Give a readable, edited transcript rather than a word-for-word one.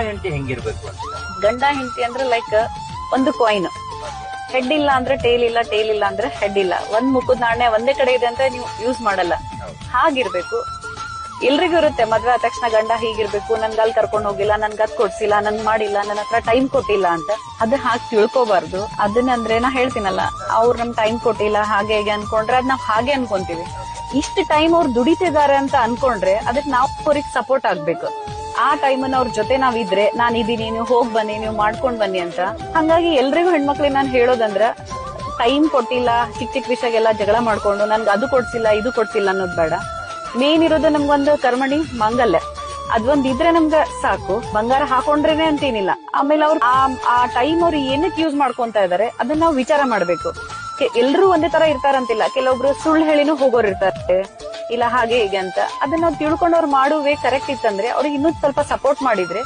ಹೆಂಡತಿ ಹೆಂಗಿರ್ಬೇಕು ಅಂತ? ಗಂಡ ಹೆಂಡತಿ ಅಂದ್ರೆ ಲೈಕ್ ಒಂದು ಕಾಯಿನ್, ಹೆಡ್ ಇಲ್ಲ ಅಂದ್ರೆ ಟೇಲ್ ಇಲ್ಲ, ಟೇಲ್ ಇಲ್ಲ ಅಂದ್ರೆ ಹೆಡ್ ಇಲ್ಲ. ಒಂದ್ ಮುಖದ ನಾಣ್ಯ ಒಂದೇ ಕಡೆ ಇದೆ ಅಂತ ನೀವು ಯೂಸ್ ಮಾಡಲ್ಲ. ಹಾಗಿರ್ಬೇಕು. ಎಲ್ರಿಗೂ ಇರುತ್ತೆ ಮದ್ವೆ ಆದ ತಕ್ಷಣ ಗಂಡ ಹೀಗಿರ್ಬೇಕು, ನನ್ಗೆ ಅಲ್ಲಿ ಕರ್ಕೊಂಡು ಹೋಗಿಲ್ಲ, ನನ್ಗೆ ಅದ್ ಕೊಡ್ಸಿಲ್ಲ, ನನ್ ಮಾಡಿಲ್ಲ, ನನ್ನ ಹತ್ರ ಟೈಮ್ ಕೊಟ್ಟಿಲ್ಲ ಅಂತ. ಅದ್ ಹಾಗೆ ತಿಳ್ಕೊಬಾರ್ದು. ಅದನ್ನಂದ್ರೆ ನಾ ಹೇಳ್ತೀನಲ್ಲ, ಅವ್ರು ನಮ್ ಟೈಮ್ ಕೊಟ್ಟಿಲ್ಲ ಹಾಗೆ ಹೇಗೆ ಅನ್ಕೊಂಡ್ರೆ ಅದ್ ನಾವ್ ಹಾಗೆ ಅನ್ಕೊಂತೀವಿ. ಇಷ್ಟು ಟೈಮ್ ಅವ್ರು ದುಡಿತಿದ್ದಾರೆ ಅಂತ ಅನ್ಕೊಂಡ್ರೆ ಅದಕ್ಕೆ ನಾವು ಅವ್ರಿಗೆ ಸಪೋರ್ಟ್ ಆಗ್ಬೇಕು. ಆ ಟೈಮನ್ನ ಅವ್ರ ಜೊತೆ ನಾವಿದ್ರೆ, ನಾನ್ ಇದೀನಿ, ನೀವು ಹೋಗ್ ಬನ್ನಿ, ನೀವು ಮಾಡ್ಕೊಂಡ್ ಬನ್ನಿ ಅಂತ. ಹಂಗಾಗಿ ಎಲ್ರಿಗೂ ಹೆಣ್ಮಕ್ಳಿಗೆ ನಾನ್ ಹೇಳೋದಂದ್ರ, ಟೈಮ್ ಕೊಟ್ಟಿಲ್ಲ, ಚಿಕ್ಕ ಚಿಕ್ಕ ವಿಷಯಗೆಲ್ಲ ಜಗಳ ಮಾಡ್ಕೊಂಡು ನನ್ಗೆ ಅದು ಕೊಡ್ಸಿಲ್ಲ ಇದು ಕೊಡ್ಸಿಲ್ಲ ಅನ್ನೋದ್ ಬೇಡ. ಮೇನ್ ಇರೋದು ನಮ್ಗೊಂದು ಕರ್ಮಣಿ ಮಾಂಗಲ್ಯ, ಅದೊಂದ್ ಇದ್ರೆ ನಮ್ಗ ಸಾಕು. ಬಂಗಾರ ಹಾಕೊಂಡ್ರೇನೆ ಅಂತೇನಿಲ್ಲ. ಆಮೇಲೆ ಅವ್ರು ಆ ಟೈಮ್ ಅವ್ರು ಏನಕ್ಕೆ ಯೂಸ್ ಮಾಡ್ಕೊಂತ ಇದಾರೆ ಅದನ್ನ ನಾವು ವಿಚಾರ ಮಾಡ್ಬೇಕು. ಎಲ್ರೂ ಒಂದೇ ತರ ಇರ್ತಾರಂತಿಲ್ಲ, ಕೆಲವೊಬ್ರು ಸುಳ್ಳು ಹೇಳಿನೂ ಹೋಗೋರ್ ಇರ್ತಾರೆ, ಇಲ್ಲ ಹಾಗೆ ಹೀಗೆ ಅಂತ. ಅದನ್ನ ನಾವು ತಿಳ್ಕೊಂಡವ್ರು ಮಾಡುವೇ ಕರೆಕ್ಟ್ ಇತ್ತಂದ್ರೆ ಅವ್ರಿಗೆ ಇನ್ನೂ ಸ್ವಲ್ಪ ಸಪೋರ್ಟ್ ಮಾಡಿದ್ರೆ